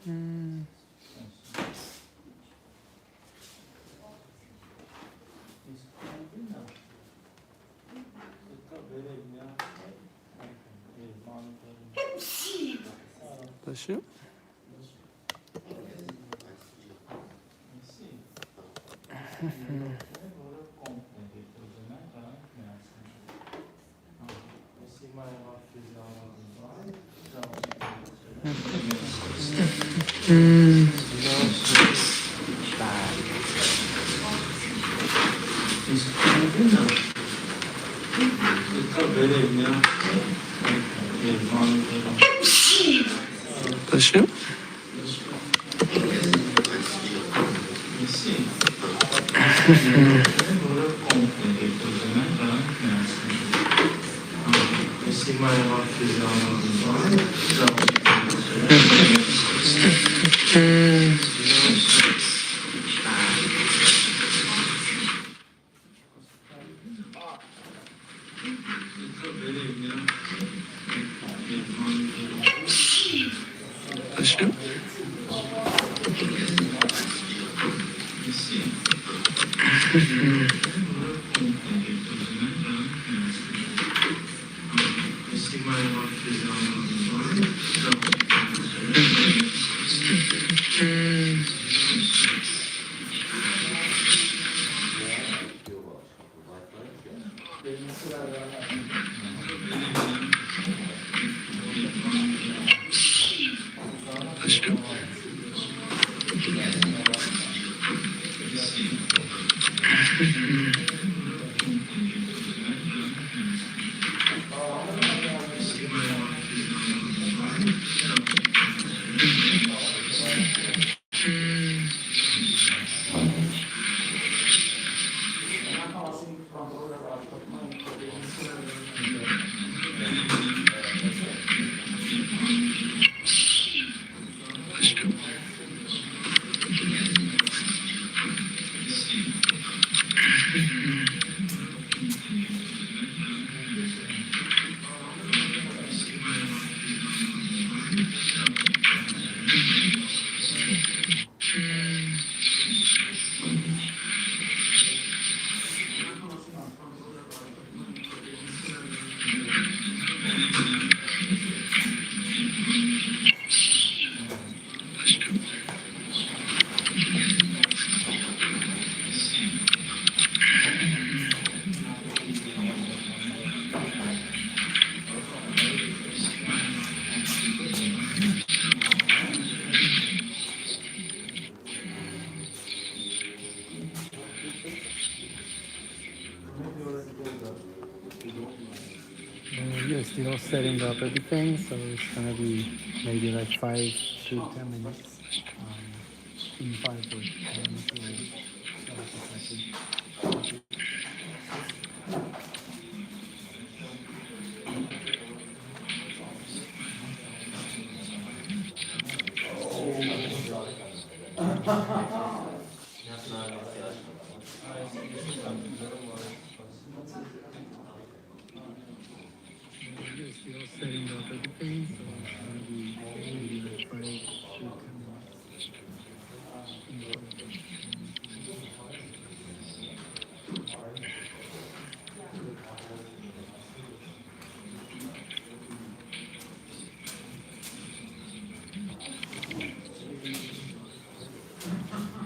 Taşı. Taşı. Taşı. Taşı. You're still setting up everything, so it's gonna be maybe like 5 to 10 minutes. In 5 to 10 minutes. You're still setting up everything, so it's gonna be maybe like 5 to 10 minutes.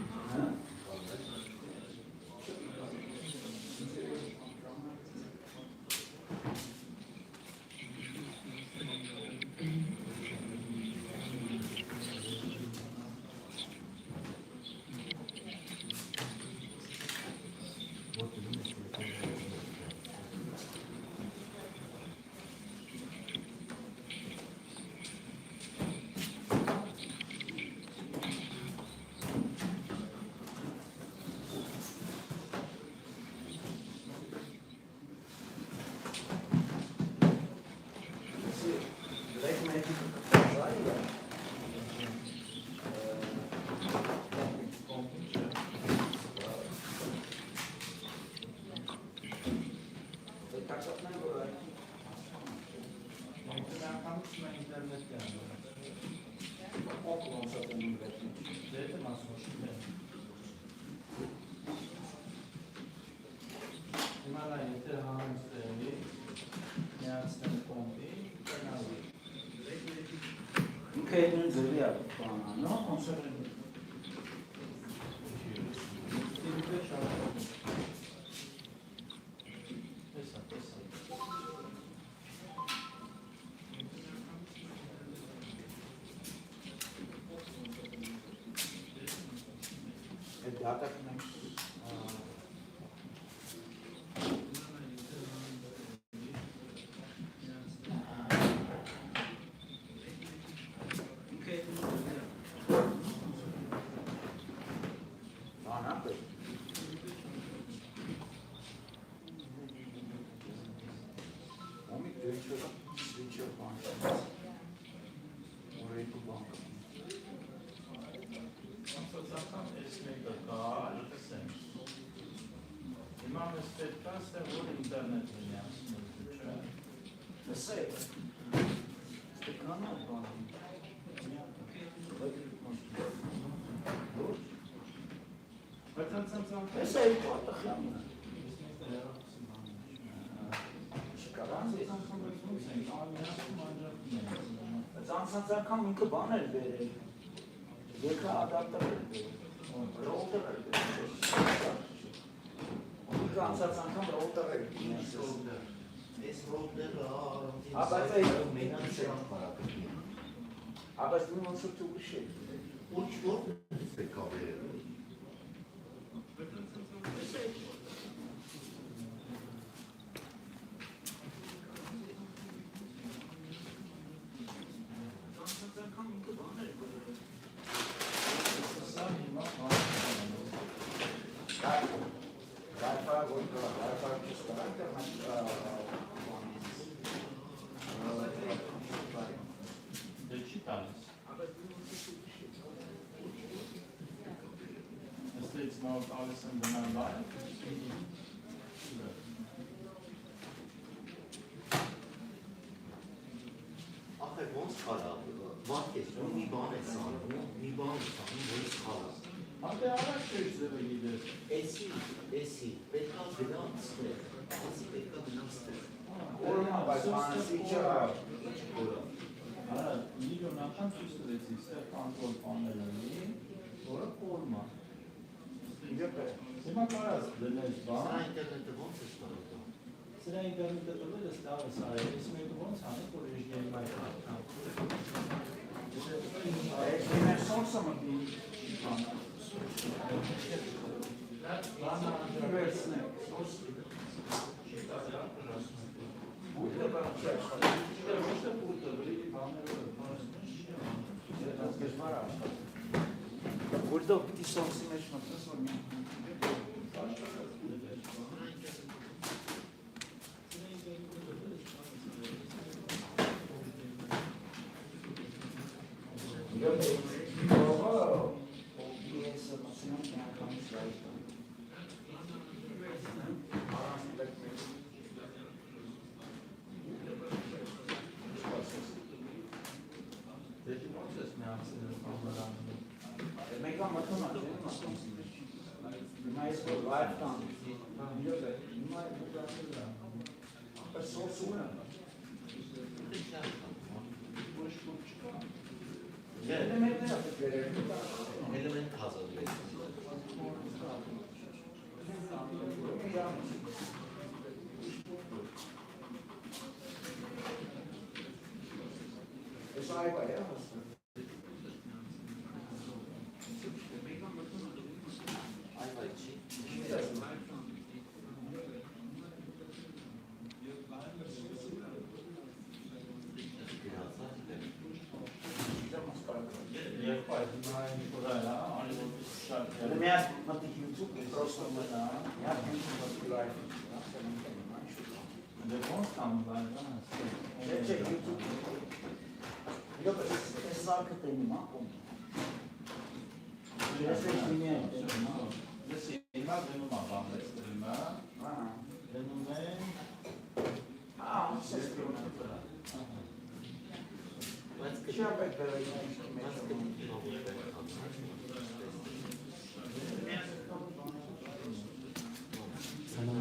سلام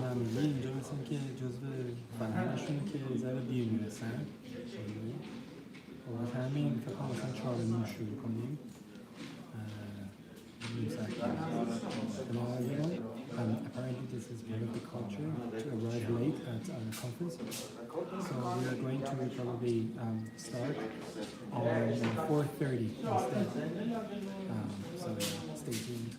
نمیگی اینجا مثل که جزو فرهنگشونه که ذره دیر میرسن بابت همین فکر کنم مثلا 4:30 شروع کنیم نیم ساعت Hello everyone. Apparently this is part of the culture to arrive late at our conference. So we are going to probably start on 4:30 instead. So stay tuned.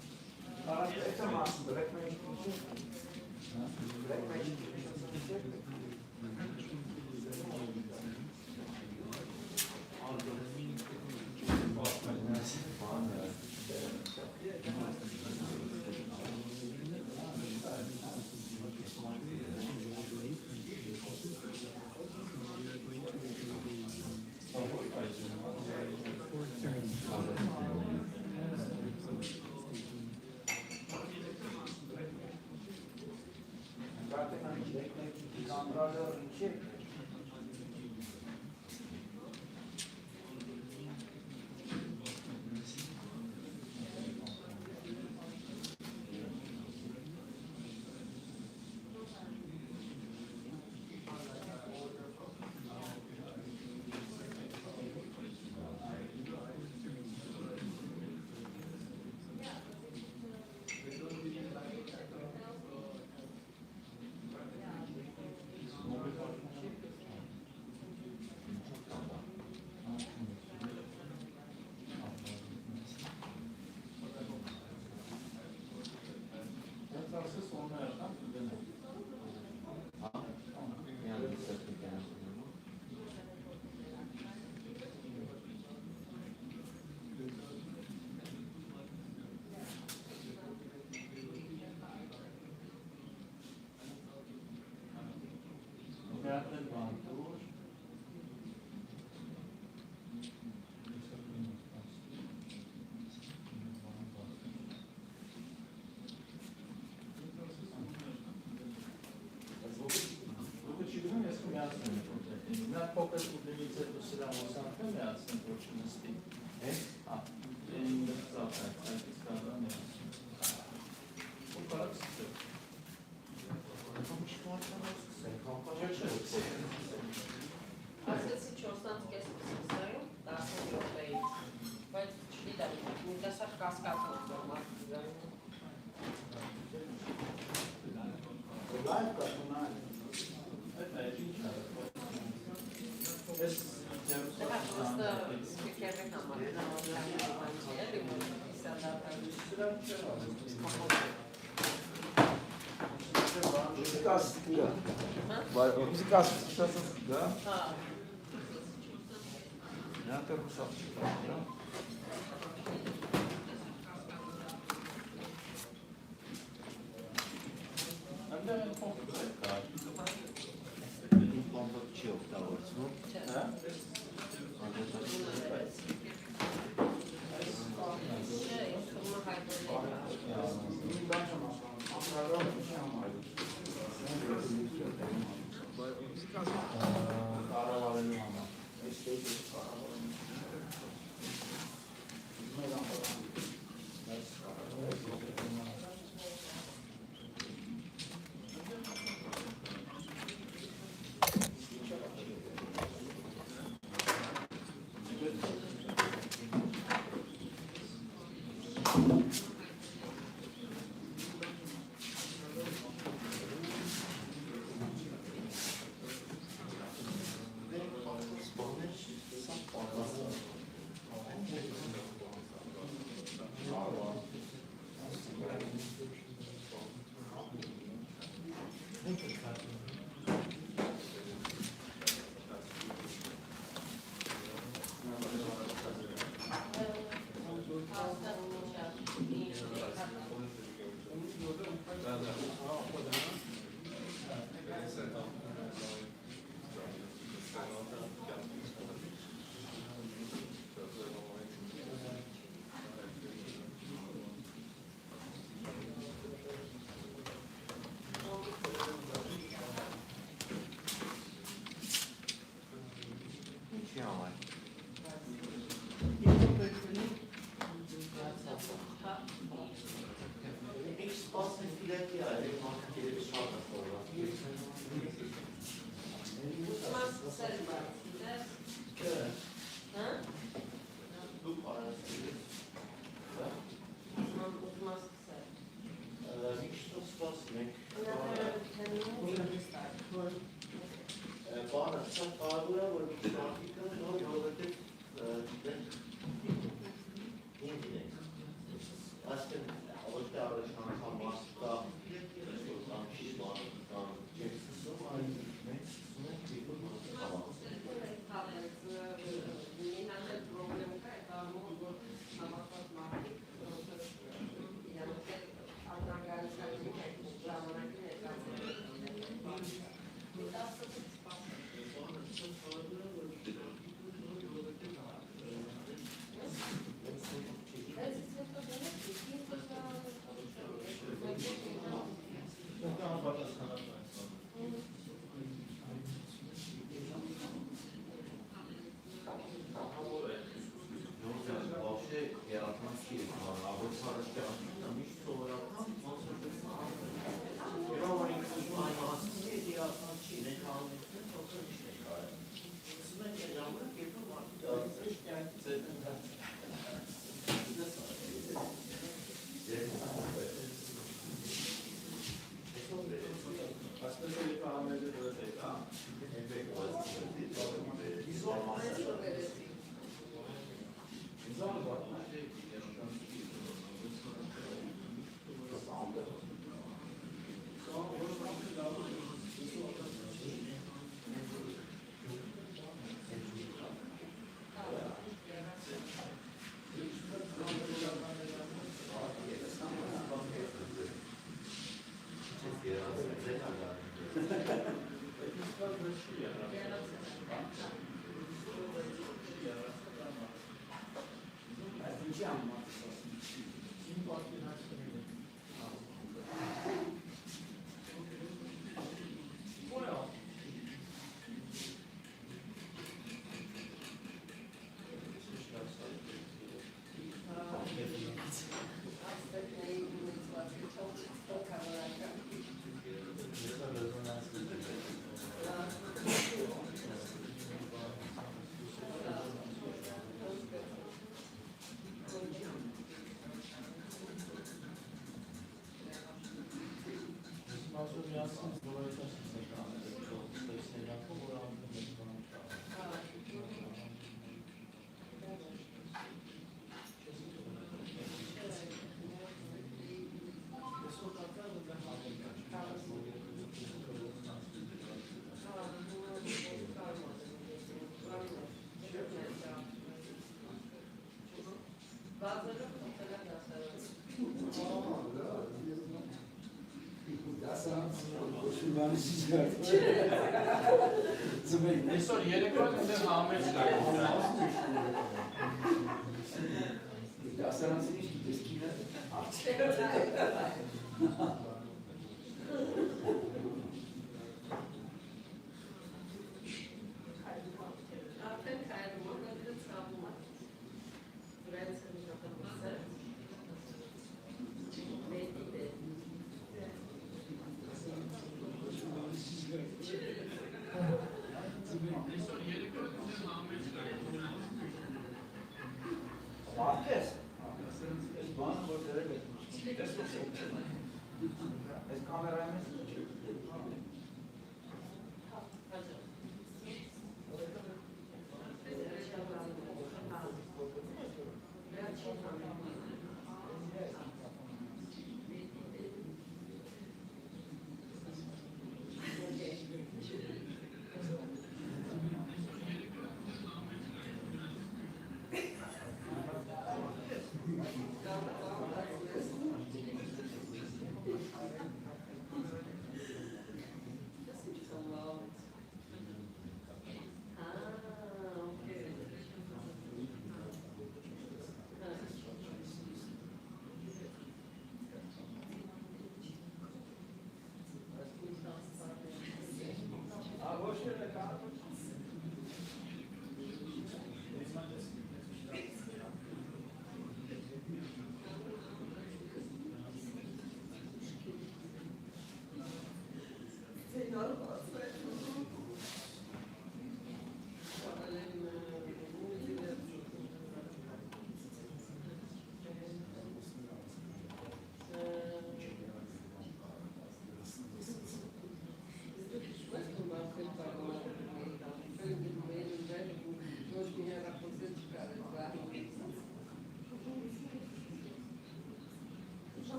Música associação já tem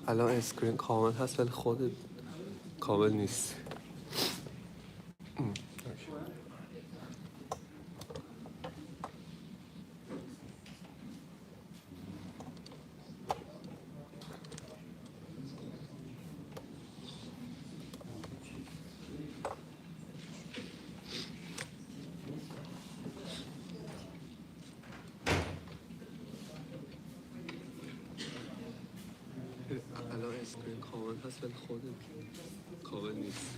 الان اسکرین کامل هست ولی خودت کامل نیست. الان اسکرین کامل هست ولی خودت کامل نیست.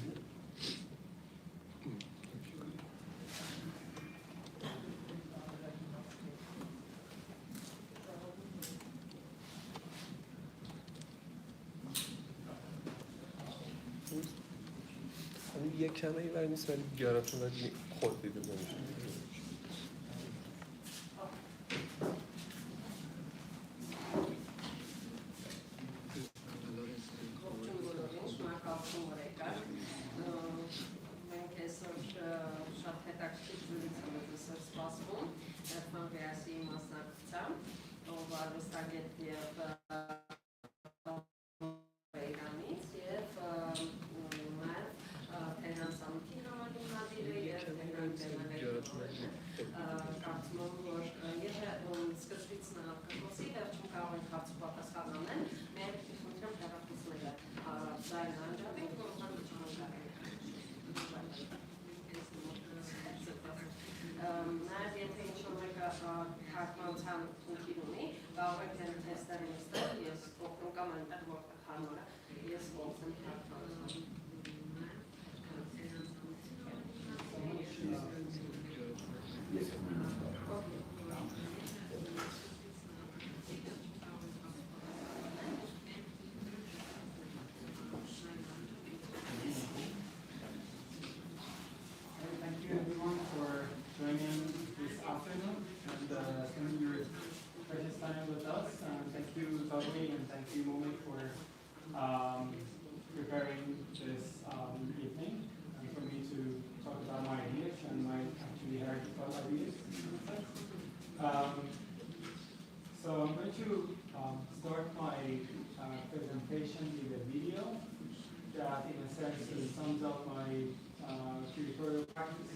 یک کمه این ور نیست ولی بیارتون ولی خود دیده نمیشه. Erfan Ghiasi մասնակցությամբ, ով արվեստագետ և Իրանից և նաև Tehran Summit-ի համահիմնադիր է և Tehran Biennale-ի կարծում եմ, որ եթե սկզբից նա կխոսի, վերջում կարող ենք հարցուպատասխան անել, մեր խնդրեմ հեռախոսները ձայնը անջատենք, որովհետև չհանջարենք։ Նաև եթե ինչ-որ մեկը թարգմանության խնդիր ունի, կարող եք դեռ թեստերը նստել, ես օգնում կամ այնտեղ որտեղ հարմար է, ես ողջեմ թարգմանության։ Preparing this evening and for me to talk about my ideas and my actually heretical ideas. So I'm going to start my presentation with a video that in a sense sums up my curatorial practice.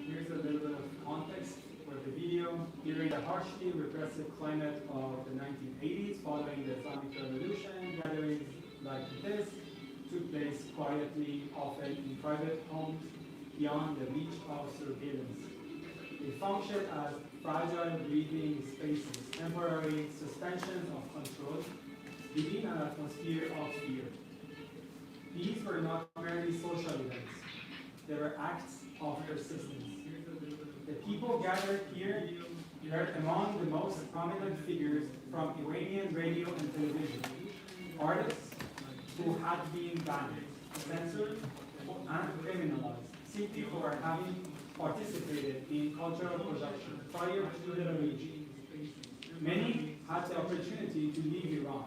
Here's a little bit of context for the video. During the harshly repressive climate of the 1980s, following the Islamic Revolution, gatherings like this took place quietly, often in private homes, beyond the reach of surveillance. They functioned as fragile breathing spaces, temporary suspensions of control, within an atmosphere of fear. These were not merely social events. They were acts of persistence. The people gathered here were among the most prominent figures from Iranian radio and television, artists who had been banned, censored, and criminalized simply for having participated in cultural production prior to the revolution. Many had the opportunity to leave Iran,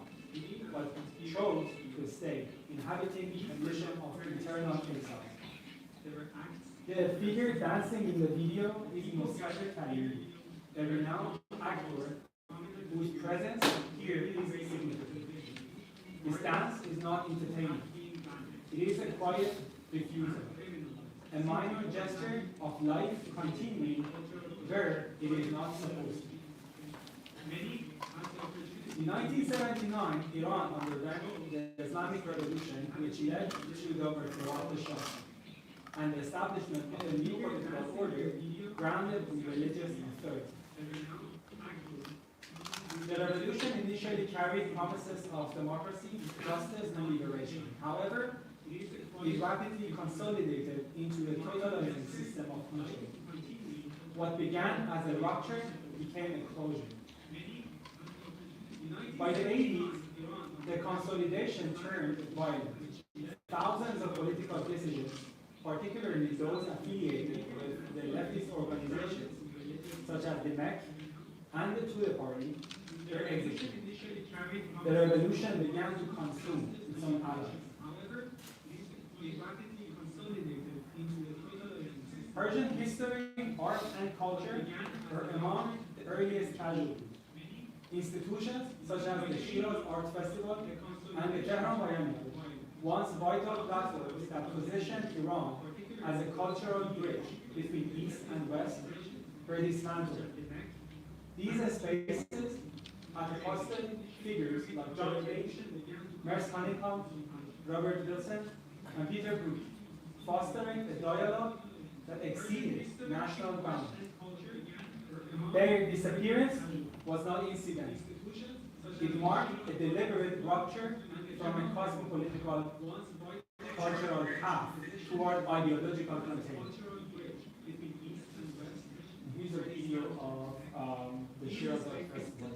but chose to stay, inhabiting a condition of eternal exile. The figure dancing in the video is Mossadegh Karimi, a renowned actor whose presence here is significant. His dance is not entertaining. It is a quiet refusal, a minor gesture of life continuing where it is not supposed to. In 1979, Iran underwent the Islamic Revolution, which led to the overthrow of the Shah and the establishment of a new political order grounded in religious authority. The revolution initially carried promises of democracy, justice, and liberation. However, it rapidly consolidated into a totalitarian system of control. What began as a rupture became a closure. By the 80s, the consolidation turned violent. Thousands of political dissidents, particularly those affiliated with the leftist organizations, such as the MEC and the Tudeh Party, were executed. The revolution began to consume its own allies. Persian history, art, and culture were among the earliest casualties. Institutions such as the Shiraz Art Festival and the Tehran-based, once vital platforms that positioned Iran as a cultural bridge between East and West, were dismantled. These spaces had hosted figures like John Cage, Merce Cunningham, Robert Wilson, and Peter Brook, fostering a dialogue that exceeded national boundaries. Their disappearance was not incidental. It marked a deliberate rupture from a cosmopolitical cultural path toward ideological containment. Here's a video of the Shiraz Art Festival.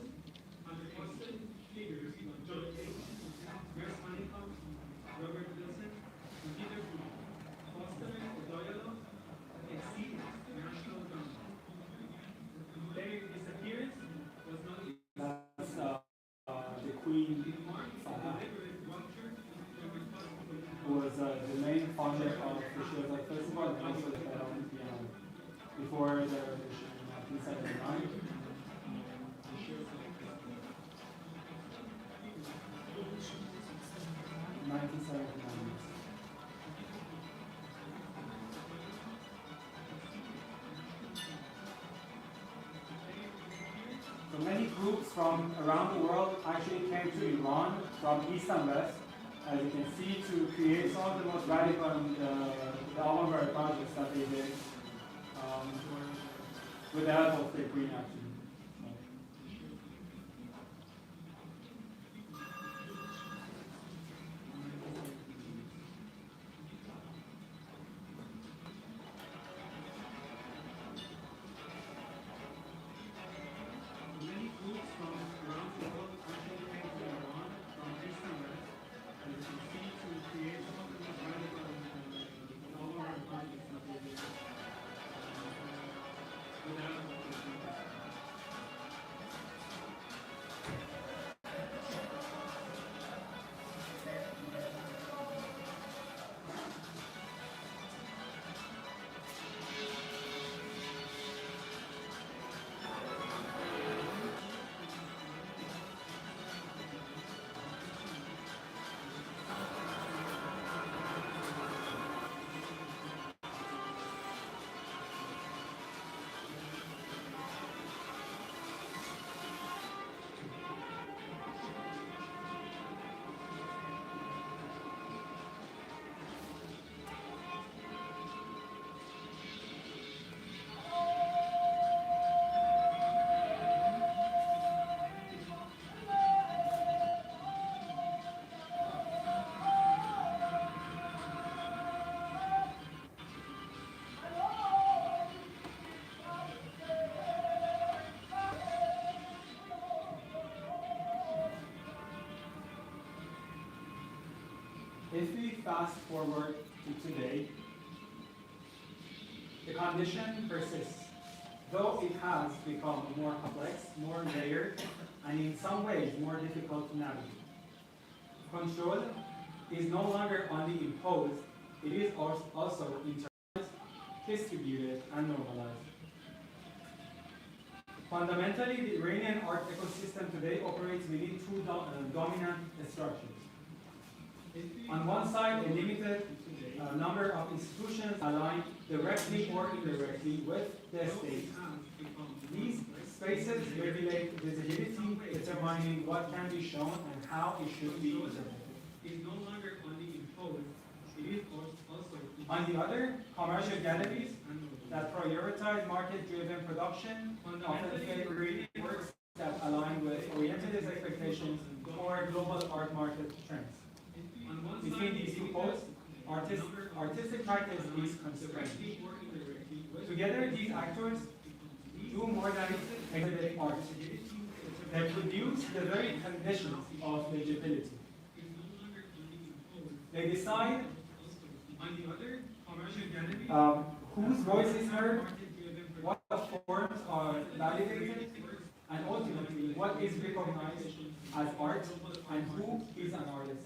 That's the Queen who was the main founder of the Shiraz Art Festival and also the Tehran piano before the revolution in 1979. 1979. So many groups from around the world actually came to Iran from East and West, as you can see, to create some of the most radical and the avant-garde projects that they did with the help of the Queen, actually. fast forward to today, the condition persists, though it has become more complex, more layered, and in some ways more difficult to navigate. Control is no longer only imposed, it is also internalized, distributed, and normalized. Fundamentally, the Iranian art ecosystem today operates within two dominant structures. On one side, a limited number of institutions aligned directly or indirectly with the state. These spaces regulate visibility, determining what can be shown and how it should be presented. It is no longer only imposed, it is also. On the other, commercial galleries that prioritize market-driven production often favor works that align with Orientalist expectations or global art market trends. Between these two poles, artistic practice is constrained. Together, these actors do more than exhibit art. They produce the very conditions of legibility. They decide whose voice is heard, what forms are validated, and ultimately what is recognized as art and who is an artist.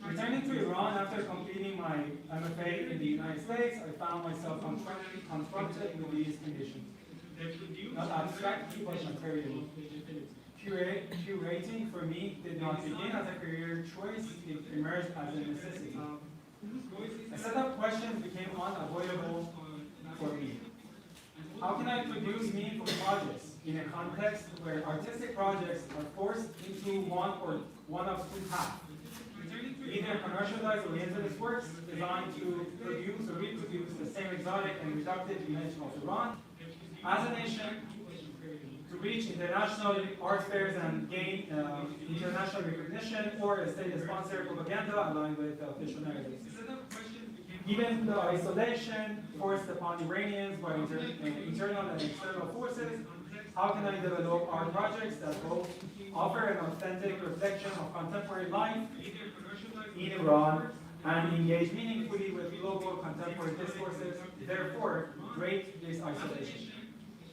Returning to Iran after completing my MFA in the United States, I found myself confronted with these conditions. Not abstractly, but materially. Curating for me did not begin as a career choice, it emerged as a necessity. A set of questions became unavoidable for me. How can I produce meaningful projects in a context where artistic projects are forced into one of two paths? Either commercialized Orientalist works designed to produce or reproduce the same exotic and reductive image of Iran as a nation, to reach international art fairs and gain international recognition, or a state-sponsored propaganda aligned with the official narratives. Given the isolation forced upon Iranians by internal and external forces, how can I develop art projects that both offer an authentic reflection of contemporary life in Iran and engage meaningfully with global contemporary discourses, therefore break this isolation,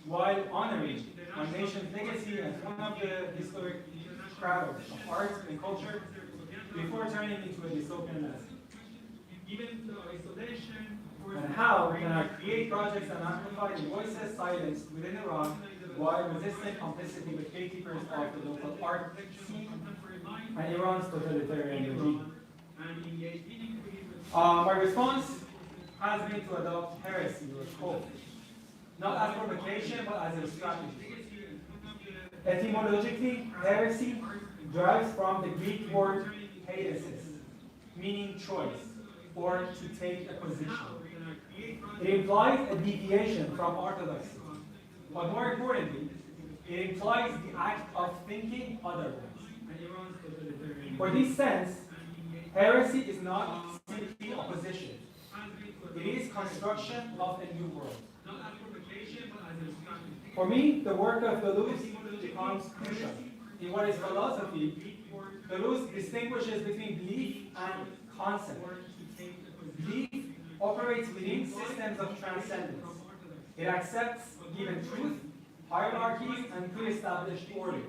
while honoring my nation's legacy as one of the historic cradles of art and culture before turning into a dystopian landscape? Given the isolation, and how can I create projects that amplify the voices silenced within Iran while resisting complicity with gatekeepers of the local art scene and Iran's totalitarian regime? My response has been to adopt heresy or cult, not as provocation but as a strategy. Etymologically, heresy derives from the Greek word heiresis, meaning choice, or to take a position. It implies a deviation from orthodoxy, but more importantly, it implies the act of thinking otherwise. For this sense, heresy is not simply opposition. It is construction of a new world. For me, the work of Deleuze becomes crucial. In what is philosophy, Deleuze distinguishes between belief and concept. Belief operates within systems of transcendence. It accepts given truth, hierarchies, and pre-established order.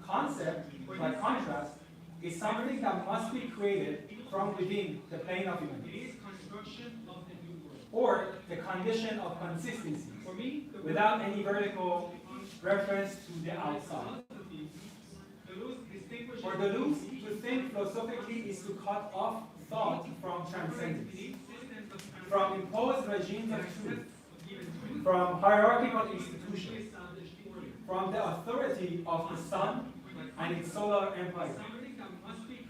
Concept, by contrast, is something that must be created from within the plane of immanence, or the condition of consistency, without any vertical reference to the outside. For Deleuze, to think philosophically is to cut off thought from transcendence, from imposed regimes of truth, from hierarchical institutions, from the authority of the sun and its solar empire,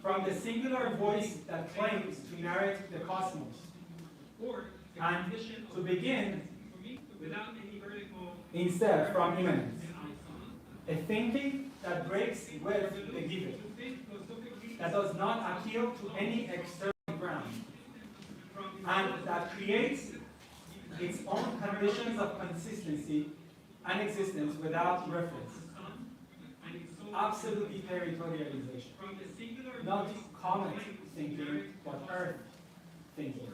from the singular voice that claims to narrate the cosmos, and to begin instead from immanence, a thinking that breaks with the given, that does not appeal to any external ground, and that creates its own conditions of consistency and existence without reference. absolutely territorialization. Not comet thinking, but earth thinking.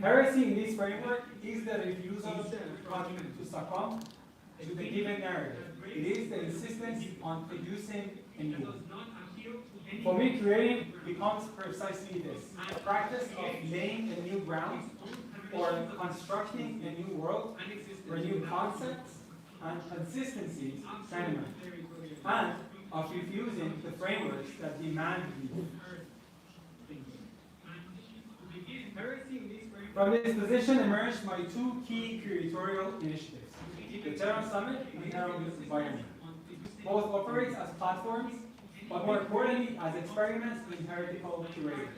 Heresy in this framework is the refusal to succumb to the given narrative. It is the insistence on producing a new one. For me, curating becomes precisely this: a practice of laying a new ground, or constructing a new world, where new concepts and consistencies can emerge, and of refusing the frameworks that demand relief. From this position emerged my two key curatorial initiatives: the Tehran Summit and Tehran Environment. Both operate as platforms, but more importantly as experiments in heretical curating.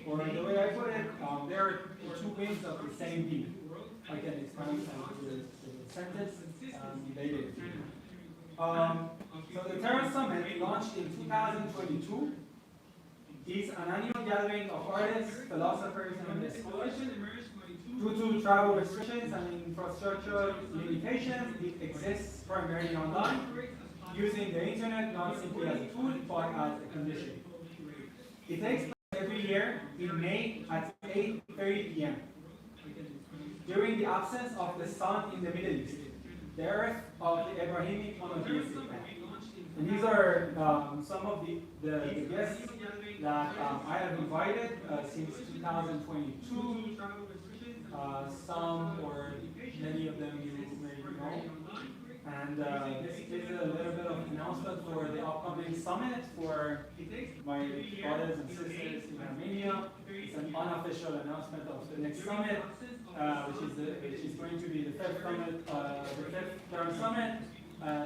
Or the way I put it, they are two wings of the same beam. I can expand the sentence later. So the Tehran Summit, launched in 2022, is an annual gathering of artists, philosophers, and scholars. Due to travel restrictions and infrastructure limitations, it exists primarily online, using the internet not simply as a tool, but as a condition. It takes place every year in May at 8:30 p.m. During the absence of the sun in the Middle East, the earth of the Abrahamic monotheistic faith. And these are some of the guests that I have invited since 2022. Some or many of them you may know. And this is a little bit of announcement for the upcoming summit for my brothers and sisters in Armenia. It's an unofficial announcement of the next summit, which is going to be the fifth summit, the fifth Tehran Summit.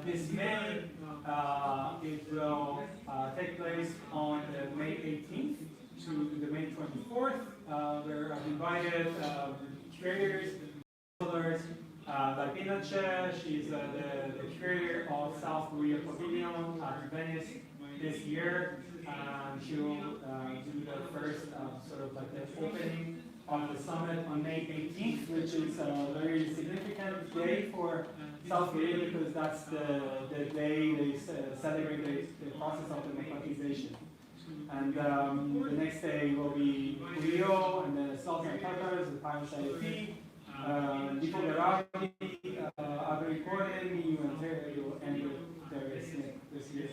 This May, it will take place on May 18th to the May 24th, where I've invited curators, scholars, like Pinochet. She's the curator of South Korea Pavilion at Venice this year. She will do the first sort of like the opening of the summit on May 18th, which is a very significant day for South Korea because that's the day they celebrate the process of democratization. And the next day will be Rio, and then Sultan of Tatars, the Payam Sharifi, Nico Garagi, Avery Gordon, you will end with Darius Smith this year.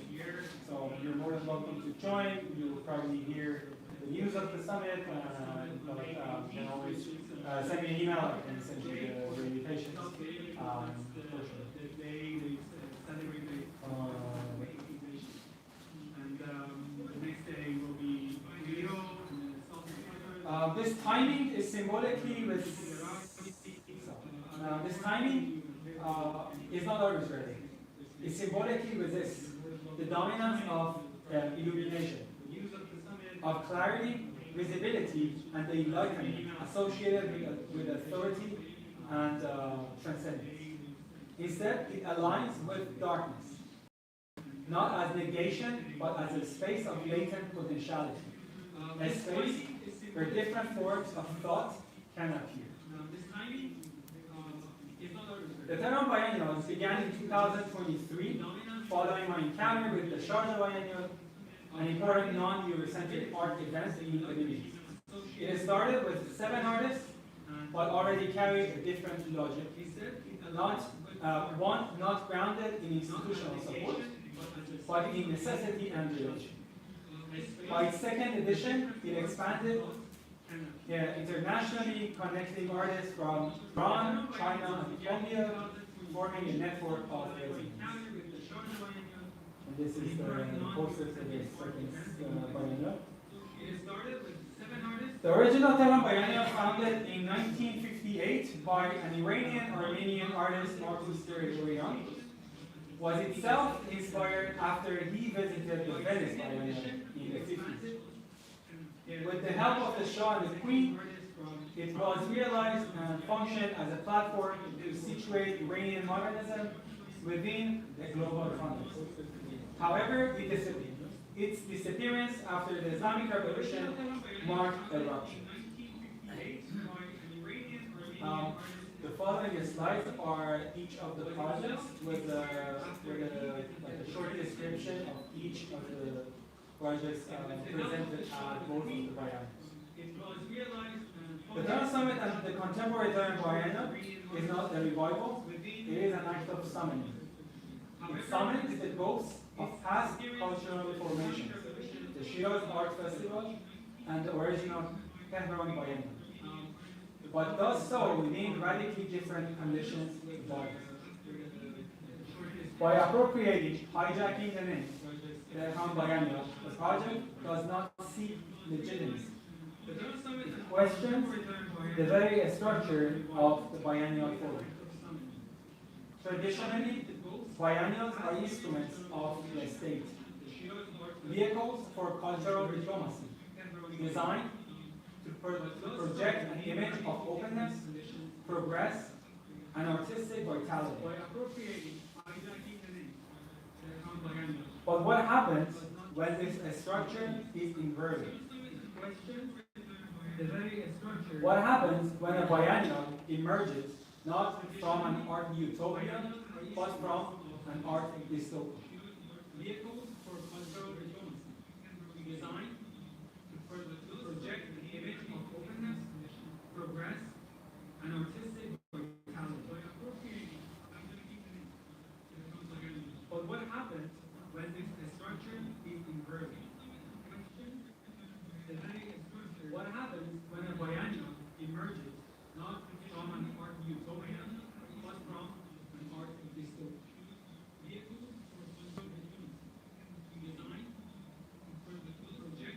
So you're more than welcome to join. You will probably hear the news of the summit, but you can always send me an email. I can send you the invitations. This timing is symbolically with. This timing is not arbitrary. It's symbolically with this, the dominance of illumination, of clarity, visibility, and the enlightenment associated with authority and transcendence. Instead, it aligns with darkness, not as negation, but as a space of latent potentiality, a space where different forms of thought can appear. The Tehran Biennial began in 2023, following my encounter with the Sharjah Biennial, an important non-Eurocentric art event in the Middle East. It started with 7 artists, but already carried a different logic. Not grounded in institutional support, but in necessity and relation. By its second edition, it expanded internationally, connecting artists from Iran, China, and Colombia, forming a network of residents. And this is the poster for the second biennial. The original Tehran Biennial, founded in 1958 by an Iranian-Armenian artist, Marcus Gregorian, was itself inspired after he visited the Venice Biennial in the 50s. With the help of the Shah and the Queen, it was realized and functioned as a platform to situate Iranian modernism within the global context. However, its disappearance after the Islamic Revolution marked a rupture. The following is slides are each of the projects with like a short description of each of the projects presented at both of the biennials. The Tehran Summit and the contemporary Tehran Biennial is not a revival, it is an act of summoning. It summons the ghosts of past cultural formations, the Shiraz Art Festival and the original Tehran Biennial, but does so within radically different conditions and bodies. By appropriating, hijacking the name, the Tehran Biennial, the project does not seek legitimacy. It questions the very structure of the biennial forum. Traditionally, biennials are instruments of the state, vehicles for cultural diplomacy, designed to project an image of openness, progress, and artistic vitality. But what happens when this structure is inverted? What happens when a biennial emerges not from an art utopia, but from an art dystopia? Vehicles for cultural diplomacy, designed to project an image of openness, progress, and artistic vitality. But what happens when this structure is inverted? What happens when a biennial emerges not from an art utopia, but from an art dystopia? Vehicles for cultural diplomacy, designed to project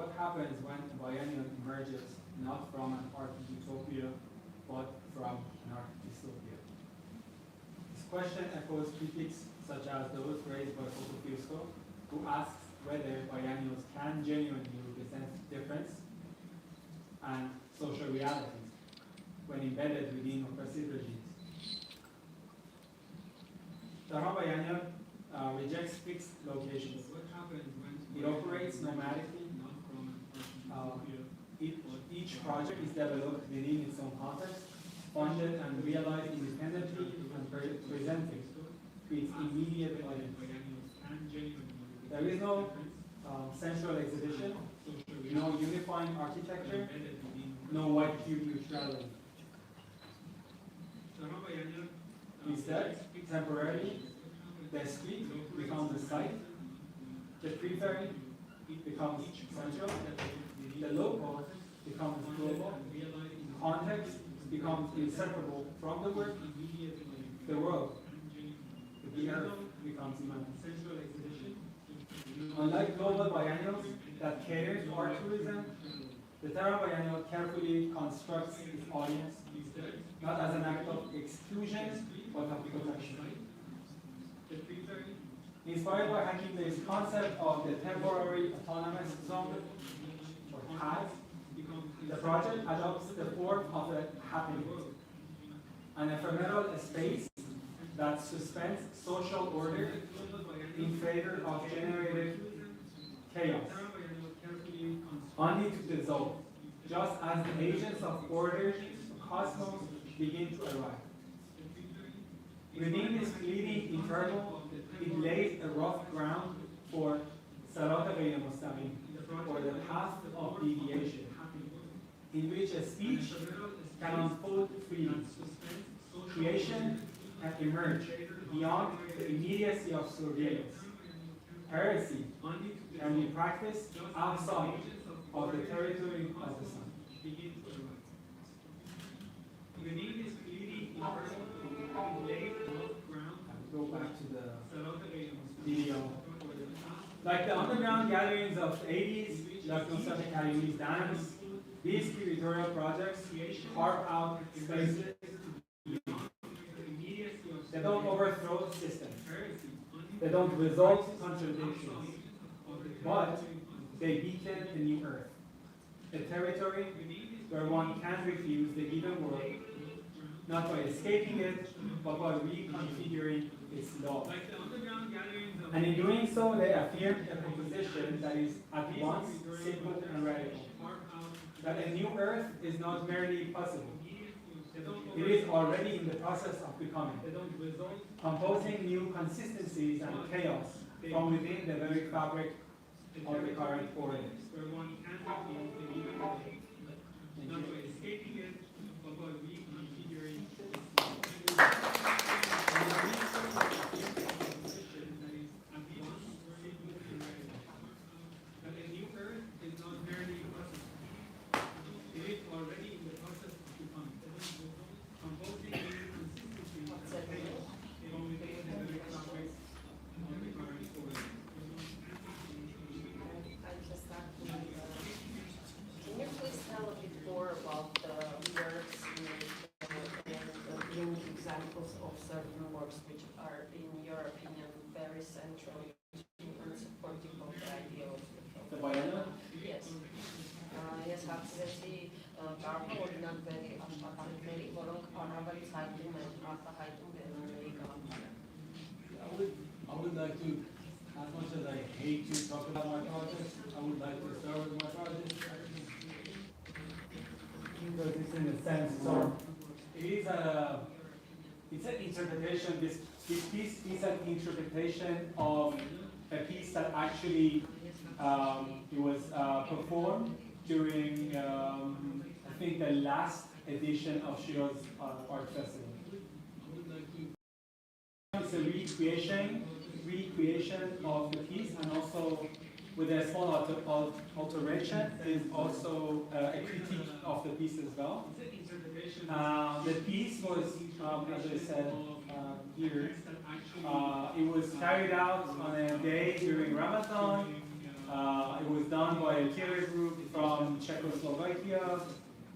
what happens when a biennial emerges not from an art utopia, but from an art dystopia? This question echoes critiques such as those raised by Fusco, who asks whether biennials can genuinely represent difference and social realities when embedded within oppressive regimes. Tehran biennial rejects fixed locations. It operates nomadically. Each project is developed within its own context, funded and realized independently, and presented to its immediate audience. There is no central exhibition, no unifying architecture, no white cube neutrality. Instead, temporarily, the street becomes the site, the periphery becomes central, the local becomes global, context becomes inseparable from the work, the world, the earth becomes immanent. Unlike global biennials that cater to art tourism, the Tehran biennial carefully constructs its audience, not as an act of exclusion, but of protection. Inspired by Hakim's concept of the temporary autonomous zone, or TAZ, the project adopts the form of a happening, an ephemeral space that suspends social order in favor of generated chaos, only to dissolve, just as the agents of order, cosmos, begin to arrive. Within this fleeting interval, it lays a rough ground for Sarat Ghayr Mustaqim, or the path of deviation, in which a speech can unfold freely. Creation can emerge beyond the immediacy of surveillance. Heresy can be practiced outside of the territory of the sun. Go back to the video. Like the underground gatherings of the 80s, like Nusrat Karimi's dance, these curatorial projects carve out spaces. They don't overthrow systems. They don't resolve contradictions. But they beacon a new earth, a territory where one can refuse the given world, not by escaping it, but by reconfiguring its laws. And in doing so, they affirm a proposition that is at once simple and radical. That a new earth is not merely possible. It is already in the process of becoming, composing new consistencies and chaos from within the very fabric of the current order. I would like to, as much as I hate to talk about my project, I would like to start with my project. Because it's in a sense, so it is it's an interpretation, this piece is an interpretation of a piece that actually it was performed during, I think, the last edition of Shiraz Art Festival. It's a recreation of the piece, and also with a small alteration is also a critique of the piece as well. The piece was, as I said here, it was carried out on a day during Ramadan, It was done by a theater group from Czechoslovakia,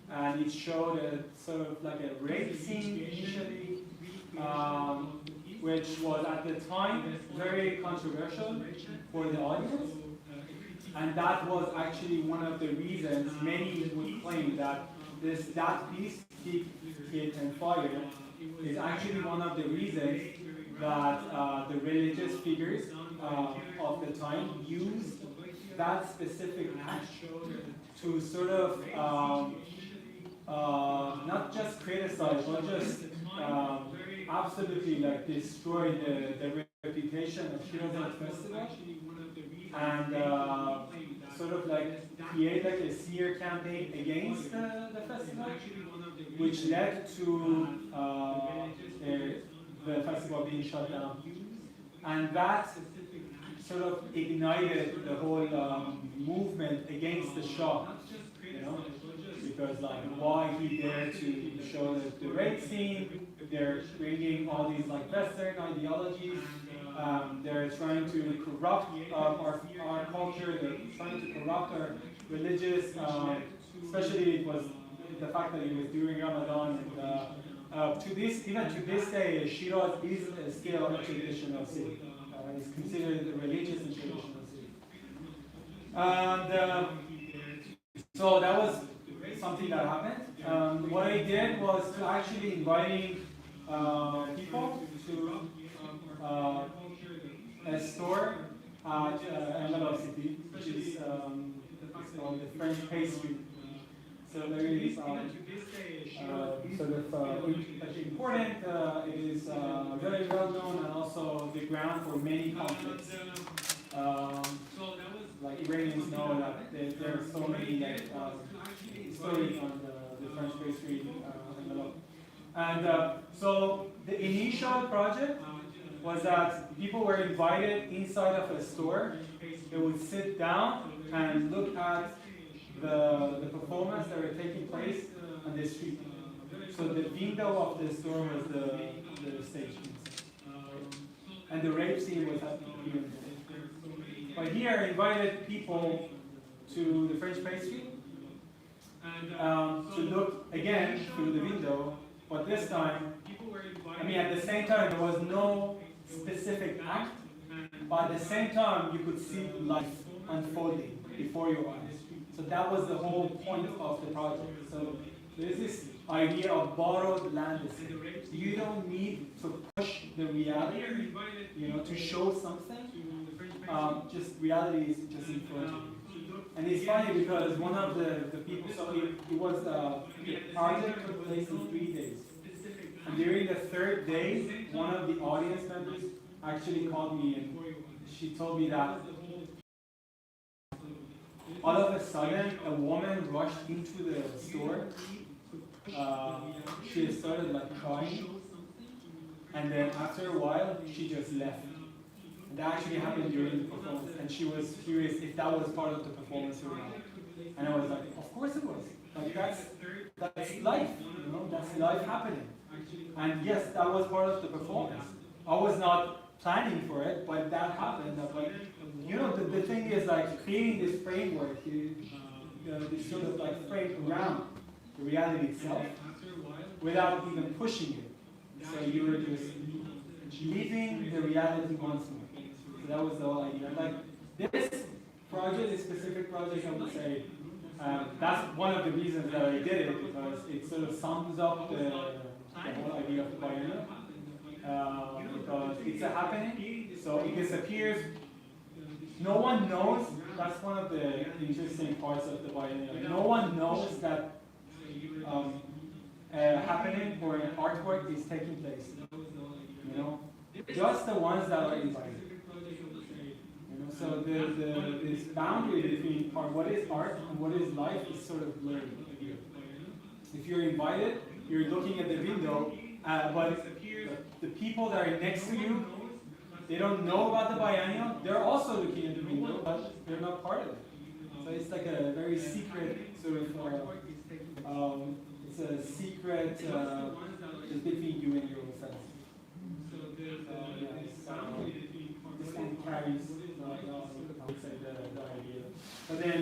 and it showed a sort of like a rape scene initially, which was at the time very controversial for the audience. And that was actually one of the reasons many would claim that that piece, Keep It and Fire, is actually one of the reasons that the religious figures of the time used that specific act to sort of not just criticize, but just absolutely like destroy the reputation of Shiraz Art Festival, and sort of like create like a smear campaign against the festival, which led to the festival being shut down. And that sort of ignited the whole movement against the Shah, you know, because like why he dared to show the rape scene, they're bringing all these like Western ideologies, they're trying to corrupt our culture, they're trying to corrupt our religious, especially it was the fact that it was during Ramadan, and even to this day, Shiraz is still a traditional city. It's considered a religious and traditional city. And so that was something that happened. What I did was to actually inviting people to a store at Another City, which is called the French pastry. So there is sort of important. It is very well known and also the ground for many conflicts. Like Iranians know that there are so many like, stories on the French pastry envelope. And so the initial project was that people were invited inside of a store. They would sit down and look at the performance that were taking place on the street. So the window of the store was the stage. And the rape scene was happening here. But here I invited people to the French pastry to look again through the window, but this time, I mean at the same time there was no specific act, but at the same time you could see life unfolding before your eyes. So that was the whole point of the project. So there's this idea of borrowed land. You don't need to push the reality, you know, to show something. Just reality is just in front of you. And it's funny because one of the people, so it was the project took place in 3 days. And during the 3rd day, one of the audience members actually called me and she told me that all of a sudden a woman rushed into the store. She started like crying, and then after a while she just left. And that actually happened during the performance, and she was curious if that was part of the performance or not. And I was like, of course it was. Like that's life, you know, that's life happening. And yes, that was part of the performance. I was not planning for it, but that happened. But you know, the thing is like creating this framework, this sort of like frame around the reality itself, without even pushing it. So you were just leaving the reality once more. So that was the whole idea. Like this project, this specific project, I would say, that's one of the reasons that I did it, because it sort of sums up the whole idea of the biennial. Because it's a happening, so it disappears. No one knows. That's one of the interesting parts of the biennial. No one knows that happening or an artwork is taking place. You know, just the ones that are invited. You know, so this boundary between what is art and what is life is sort of blurred here. If you're invited, you're looking at the window, but the people that are next to you, they don't know about the biennial. They're also looking at the window, but they're not part of it. So it's like a very secret sort of, it's a secret just between you and your own sense. This kind of carries, I would say, the idea. But then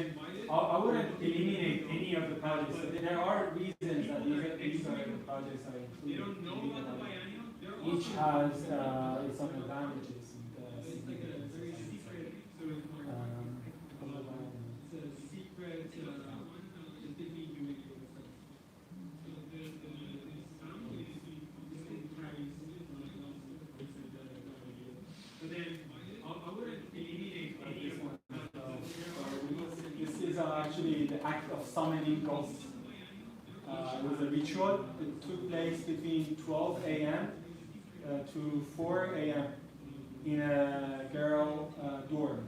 I wouldn't eliminate any of the projects. So there are reasons that these are the projects I included. Each has its own advantages and significances. This is actually the act of summoning ghosts. It was a ritual. It took place between 12 a.m. To 4 a.m. in a girl dorm.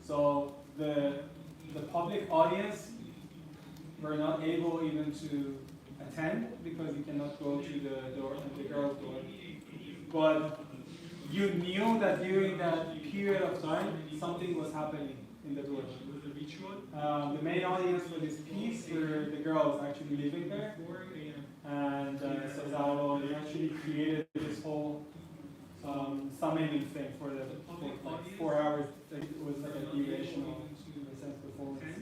So the public audience were not able even to attend because you cannot go to the girl's dorm. But you knew that during that period of time something was happening in the dorm. The main audience for this piece were the girls actually living there. And so Zalo actually created this whole summoning thing for like 4 hours. It was like a duration of, in a sense, performance.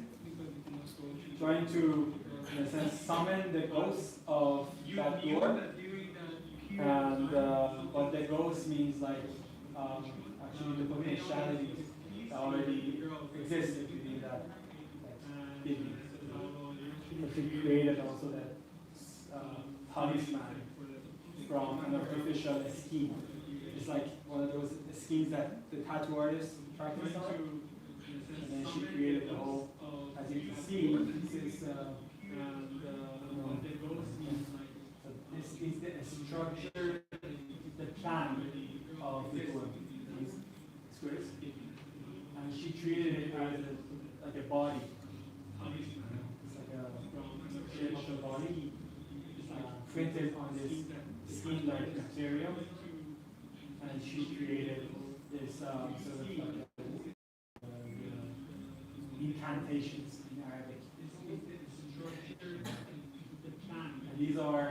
Trying to, in a sense, summon the ghosts of that door. And what the ghost means, like, actually the potentialities that already existed within that being. But he created also that talisman from an artificial skin. It's like one of those skins that the tattoo artist practiced on. And then she created the whole, as you can see, this is this is the structure, the plan of the door. These squares. And she treated it as like a body. It's like a shape of the body. Printed on this skin-like material, and she created this sort of like incantations in Arabic. And these are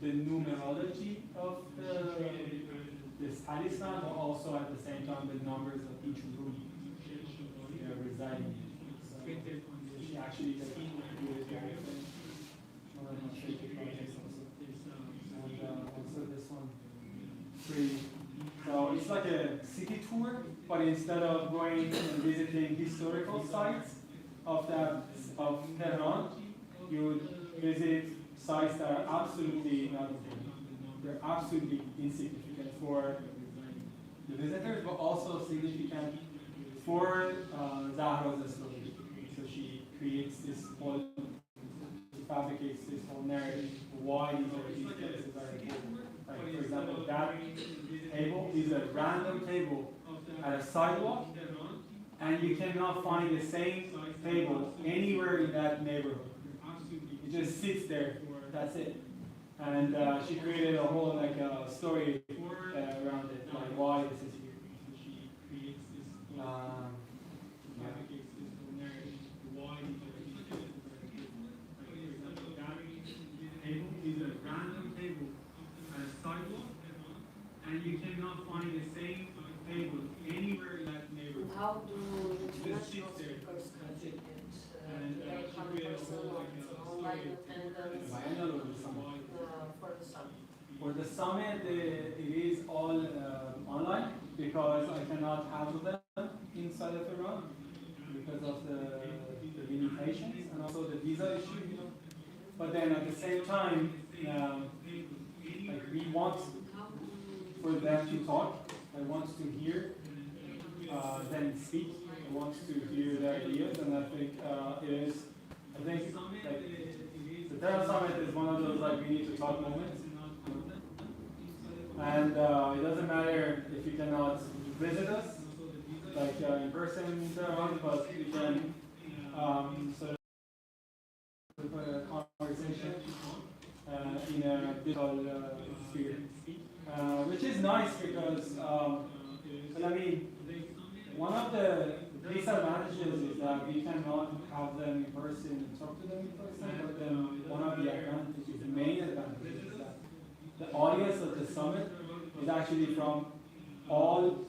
the numerology of this talisman, but also at the same time the numbers of each room they are residing in. So she actually created the and also this one free. So it's like a city tour, but instead of going and visiting historical sites of Tehran, you would visit sites that are absolutely not important. They're absolutely insignificant for the visitors, but also significant for Zahra's story. So she creates this whole, fabricates this whole narrative why these places are important. Like, for example, that table is a random table at a sidewalk, and you cannot find the same table anywhere in that neighborhood. It just sits there. That's it. And she created a whole story around it, like why this is here. Is a random table at a sidewalk, and you cannot find the same table anywhere in that neighborhood. How do international speakers contribute? They come in person or online attendance for the summit? For the summit, it is all online because I cannot handle them inside of Iran because of the limitations and also the visa issue. But then at the same time, we want for them to talk. I want to hear them speak. I want to hear their ideas, and I think the Tehran Summit is one of those we need to talk moments. And it doesn't matter if you cannot visit us, in person in Tehran, but you can sort of a conversation in a digital sphere, which is nice because, one of the disadvantages is that we cannot have them in person and talk to them in person, but then one of the advantages, the main advantage is that the audience of the summit is actually from all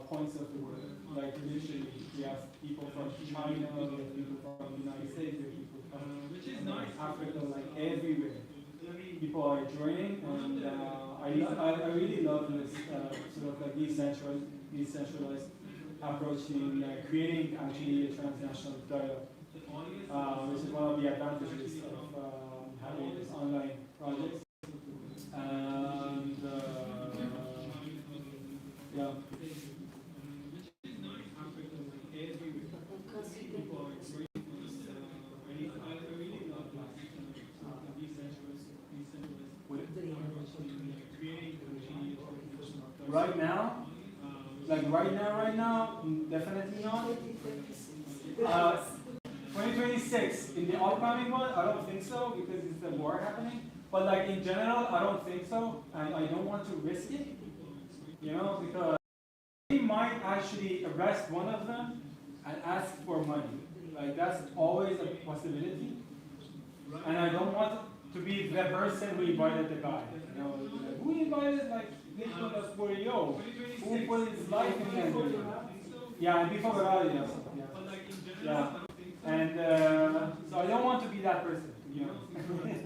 points of the world. like literally, we have people from China, we have people from the United States, we have people from Africa, like everywhere. People are joining, and I really love this sort of like decentralized approach to creating actually a transnational dialogue, which is one of the advantages of having this online project. And yeah. Right now, right now, definitely not. 2026, in the upcoming one, I don't think so, because it's the war happening. But like in general, I don't think so, and I don't want to risk it, because they might actually arrest one of them and ask for money. Like that's always a possibility, and I don't want to be the person who invited the guy. Like, who invited Nicolas Bourriot, who put his life in danger? Yeah, and before Baradi, yeah. And so I don't want to be that person,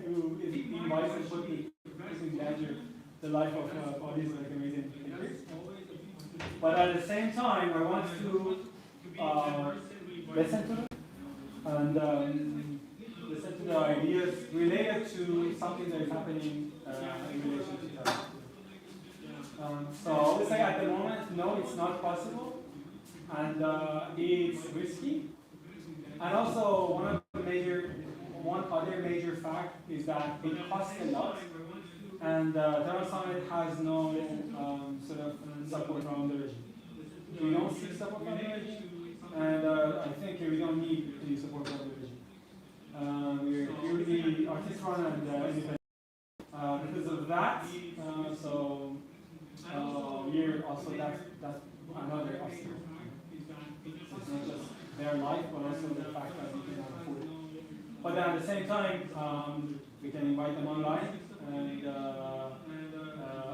who is invited and put in danger the life of all these amazing thinkers. But at the same time, I want to listen to them and listen to the ideas related to something that is happening in relation to that. So I would say at the moment, no, it's not possible, and it's risky. And also, one other major fact is that it costs a lot, and Tehran Summit has no sort of support from the regime. We don't seek support from the regime, and I think we don't need any support from the regime. We're purely artist-run and independent. Because of that, so we're also that's another obstacle. It's not just their life, but also the fact that we cannot afford it. But then at the same time, we can invite them online, and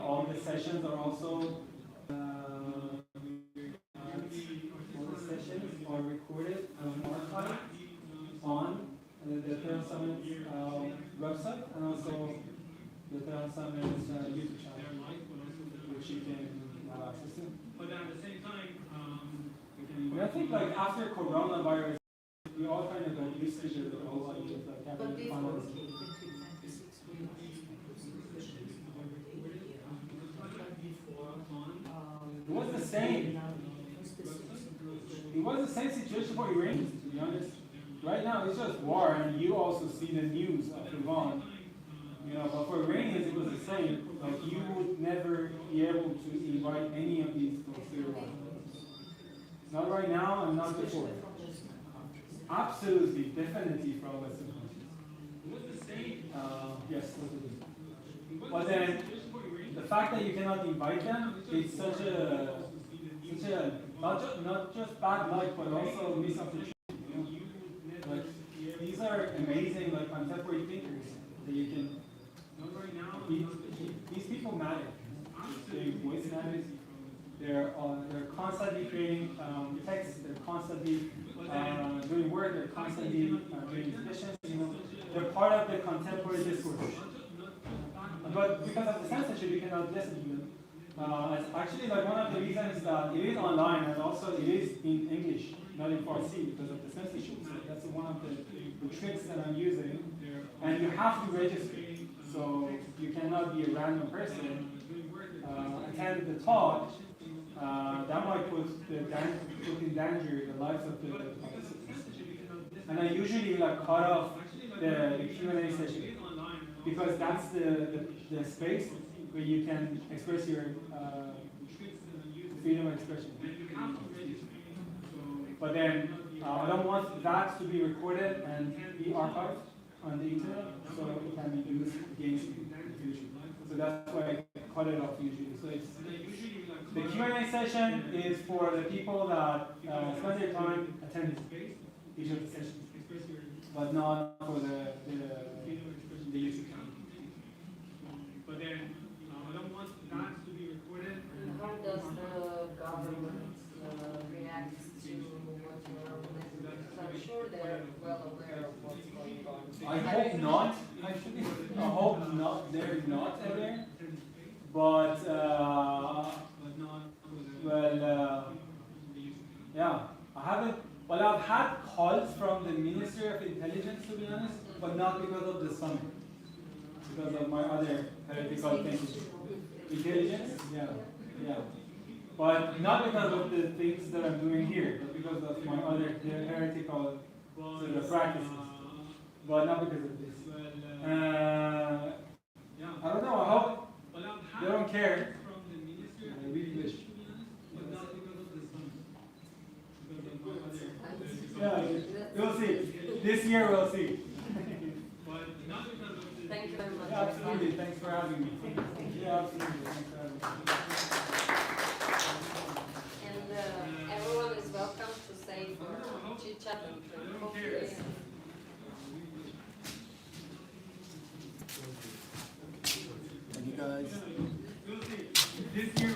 all the sessions are also recorded and archived on the Tehran Summit website, and also the Tehran Summit YouTube channel, which you can have access to. But then at the same time, I think like after coronavirus, we all kind of got used to the whole idea of like having fun. It was the same. It was the same situation for Iranians, to be honest. Right now, it's just war, and you also see the news of Iran. But for Iranians, it was the same. Like, you would never be able to invite any of these folks to Iran. Not right now, and not before. Absolutely, definitely from Western countries. It was the same. Yes, but then, the fact that you cannot invite them, it's such a not just bad luck, but also miss opportunity. Like, these are amazing, like contemporary thinkers that you can. These people matter. Their voice matters. They're constantly creating texts. They're constantly doing work. They're constantly doing exhibitions. They're part of the contemporary discourse. But because of the censorship, you cannot listen to them. It's actually like one of the reasons that it is online, and also it is in English, not in Farsi, because of the censorship. So that's one of the tricks that I'm using. And you have to register. So you cannot be a random person, attend the talk. That might put in danger the lives of the participants. And I usually cut off the Q&A session, because that's the space where you can express your freedom of expression. But then I don't want that to be recorded and be archived on the internet, so it can be used against you in the future. So that's why I cut it off usually. So it's the Q&A session is for the people that spend their time attending each of the sessions, but not for the YouTube channel. But then I don't want that to be recorded. And how does the government react hope not, actually. I hope not, they're not ever. But, yeah, I've had calls from the Ministry of Intelligence, to be honest, but not because of the summit. Because of my other heretical things. Intelligence? Yeah. But not because of the things that I'm doing here, but because of my other heretical sort of practices. But not because of this. I don't know, I hope they don't care. I really wish. Yeah, we'll see. This year we'll see. Thank you very much. Yeah, absolutely. Thanks for having me. Yeah, absolutely. Thanks for having me. And everyone is welcome to stay for chit-chat and drink coffee. Thank you guys. This year